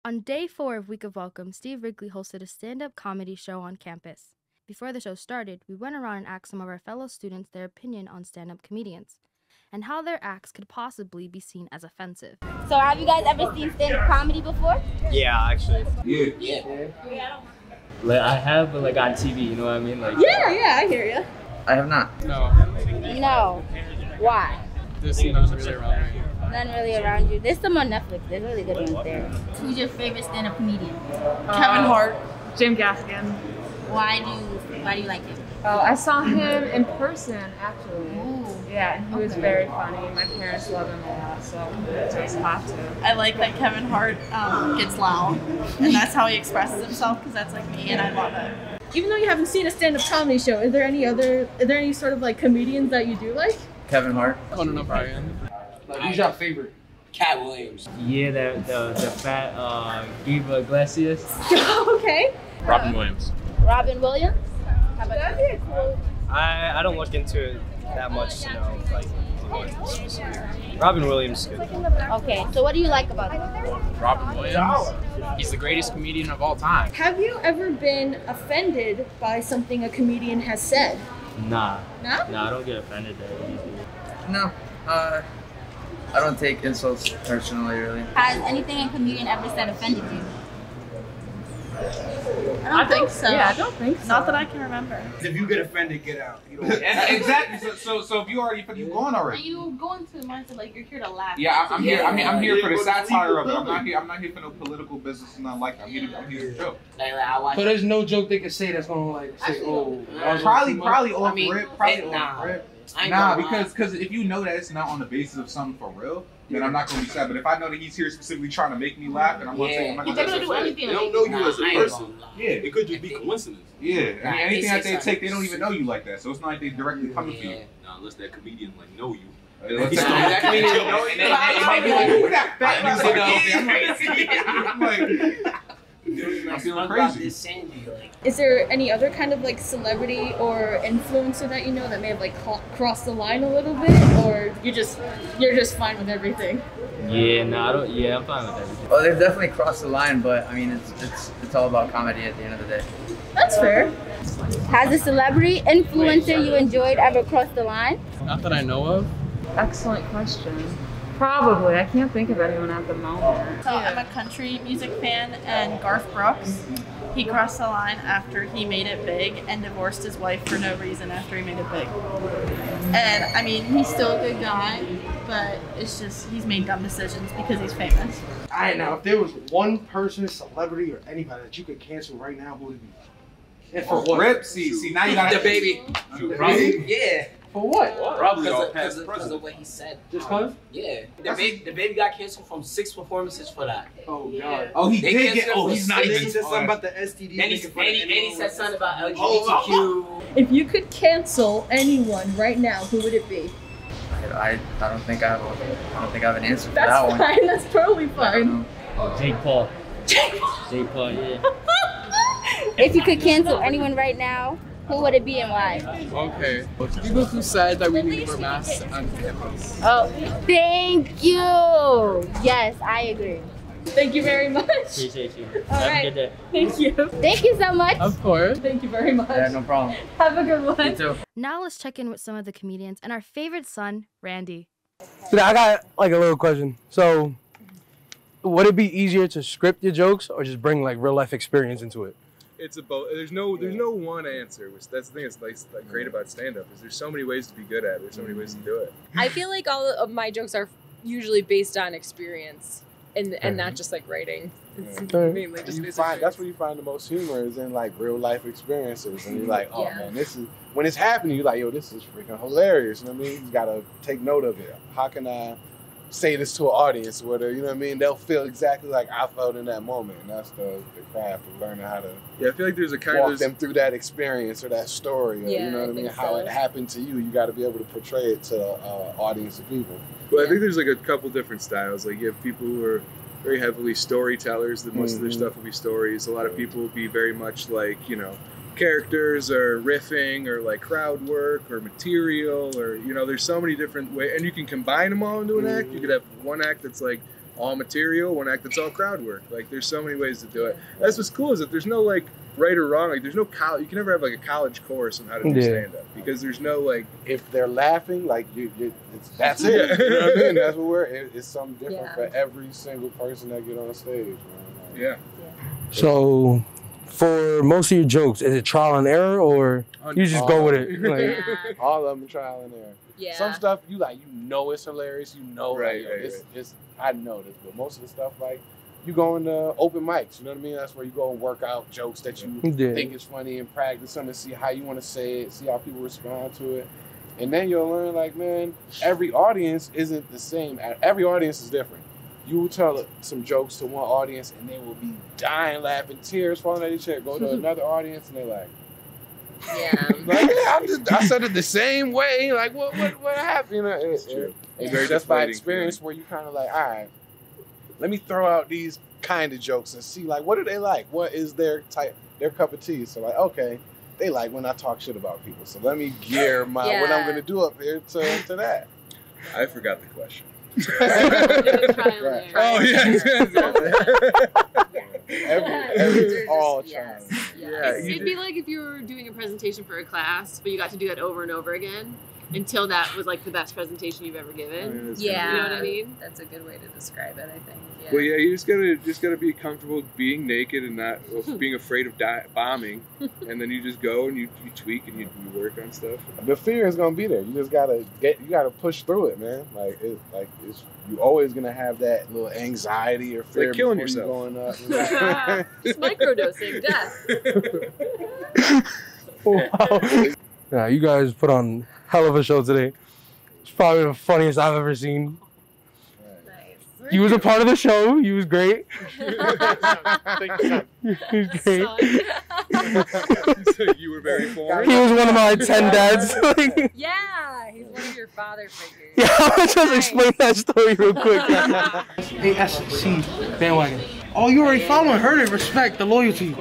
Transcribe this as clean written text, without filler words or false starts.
On day 4 of Week of Welcome, Steve Wrigley hosted a stand-up comedy show on campus. Before the show started, we went around and asked some of our fellow students their opinion on stand-up comedians and how their acts could possibly be seen as offensive. So have you guys ever seen stand-up comedy before? Yeah, actually. Yeah. Like I have, but like on TV, you know what I mean? Like. Yeah, I hear you. I have not. No. Why? There's none really around me. None really around you. There's some on Netflix. There's really good ones there. Who's your favorite stand-up comedian? Kevin Hart. Jim Gaffigan. Why do you like him? Oh, I saw him in person actually. Ooh. Yeah, and he was very funny. My parents love him a lot, so I just have to. I like that Kevin Hart gets loud, and that's how he expresses himself, because that's like me, and I love it. Even though you haven't seen a stand-up comedy show, is there any sort of like comedians that you do like? Kevin Hart. Conan O'Brien. Like, who's your favorite? Cat Williams. Yeah, the fat Eva Iglesias. Okay. Robin Williams. Robin Williams? How about That'd be a cool. I don't look into it that much, you know, like Robin Williams is good. Okay, so what do you like about him? Robin Williams. He's the greatest comedian of all time. Have you ever been offended by something a comedian has said? Nah. No? Nah, I don't get offended that easily. No. I don't take insults personally, really. Has anything a comedian ever said offended you? I don't think so. Yeah, I don't think so. Not that I can remember. If you get offended, get out. You don't Exactly. So if you gone Are already. you going to the mindset like you're here to laugh? Yeah, I'm here. I'm here for the satire of it. I'm not here for no political business and nothing like that. I'm here to joke. So there's no joke they can say that's gonna like say, oh. Probably off rip. Probably nah. off rip. I ain't Nah, gonna lie. because if you know that it's not on the basis of something for real, then I'm not gonna be sad. But if I know that he's here specifically trying to make me laugh, and I'm gonna say, I'm not They're gonna gonna do anything. They don't know you as a person. Yeah, It could just be coincidence. yeah. I mean, anything that they say take, they don't even know you like that. So it's not like they directly coming for you. Nah, unless that comedian like know you. That comedian know you. It might be like, who that fat I'm like, I'm feeling crazy. Is there any other kind of like celebrity or influencer that you know that may have like crossed the line a little bit, or you're just fine with everything? Yeah, no, I don't. Yeah, I'm fine with everything. Well, they've definitely crossed the line, but I mean, it's all about comedy at the end of the day. That's fair. Has a celebrity influencer you enjoyed ever crossed the line? Not that I know of. Excellent question. Probably. I can't think of anyone at the moment. So I'm a country music fan, and Garth Brooks, he crossed the line after he made it big and divorced his wife for no reason after he made it big. And I mean, he's still a good guy, but it's just he's made dumb decisions because he's famous. Alright, now if there was one person, celebrity, or anybody that you could cancel right now, who would it be? And for what? Rip, see, now you got The baby. Yeah. For what? Probably all Because past of president. what he said. Just cause? Yeah. The baby got canceled from 6 performances for that. Oh god. Oh, he They did canceled get. Oh, for he's not 6 even. He said something about the STD. And he said something about LGBTQ. If you could cancel anyone right now, who would it be? I don't think I have an answer for That's that one. fine. That's totally I don't fine. know. Jake Paul. Jake Paul, yeah. If you could cancel anyone right now, who would it be and why? Okay. People who said that we need to wear masks on campus. Oh, thank you. Yes, I agree. Thank you very much. Appreciate you. All Have right. a good day. Thank you. Thank you so much. Of course. Thank you very much. Yeah, no problem. Have a good one. You too. Now let's check in with some of the comedians and our favorite son, Randy. So I got like a little question. So, would it be easier to script your jokes or just bring like real life experience into it? It's about. There's no one answer. Which that's the thing that's like great about stand-up is there's so many ways to be good at it. There's so many ways to do it. I feel like all of my jokes are usually based on experience and not just like writing. It's mainly just based on That's where you find the most humor is in like real life experiences, and you're like, oh Yeah. man, this is when it's happening. You're like, yo, this is freaking hilarious. You know what I mean? You gotta take note of it. How can I say this to an audience where you know what I mean? They'll feel exactly like I felt in that moment, and that's the craft of learning how to Yeah, I feel like there's a kind walk of them through that experience or that story. Or, Yeah, you know what I I mean? think How so. it happened to you. You got to be able to portray it to an audience of people. Well, I think there's like a couple different styles. Like you have people who are very heavily storytellers. That most of their stuff will be stories. A lot of people will be very much like characters or riffing or like crowd work or material or there's so many different ways, and you can combine them all into an act. You could have one act that's like all material, one act that's all crowd work. Like there's so many ways to do it. That's what's cool is that there's no like right or wrong. Like there's no college. You can never have like a college course on how to do stand up because there's no like. If they're laughing, like that's it. You know what I mean? That's what it's something different for every single person that get on stage, man. Like, yeah. So, for most of your jokes, is it trial and error or you just go with it? Like, all of them trial and error. Yeah. Some stuff you like, you know it's hilarious. You know, Right, like, right, it's I know this, but most of the stuff like you go into open mics. You know what I mean? That's where you go and work out jokes that you think is funny and practice them and see how you want to say it, see how people respond to it, and then you'll learn like, man, every audience isn't the same. Every audience is different. You will tell some jokes to one audience and they will be dying, laughing, tears falling at each other. Go to another audience and they're like, like, I said it the same way. Like, what happened? You know, it's just by experience where you kind of like, all right, let me throw out these kind of jokes and see like, what do they like? What is their cup of tea? So like, okay, they like when I talk shit about people. So let me gear what I'm gonna do up here to that. I forgot the question. Right. Oh yeah. Every all trial. Yeah. It'd be like if you were doing a presentation for a class, but you got to do that over and over again until that was like the best presentation you've ever given. Yeah, you know what I mean. That's a good way to describe it. I think. Yeah. Well, yeah, you just gotta be comfortable being naked and not being afraid of bombing, and then you just go and you tweak and you work on stuff. The fear is gonna be there. You just gotta push through it, man. It's you always gonna have that little anxiety or fear like killing before yourself. you going up. Just microdosing, death. wow. Yeah, you guys put on hell of a show today. It's probably the funniest I've ever seen. You was a part of the show. You was great. You was great. You were very formal. He was one of my 10 dads. Yeah, he's one of your father figures. Yeah, I'll just explain that story real quick. ASC bandwagon. Oh, you already following her to respect the loyalty.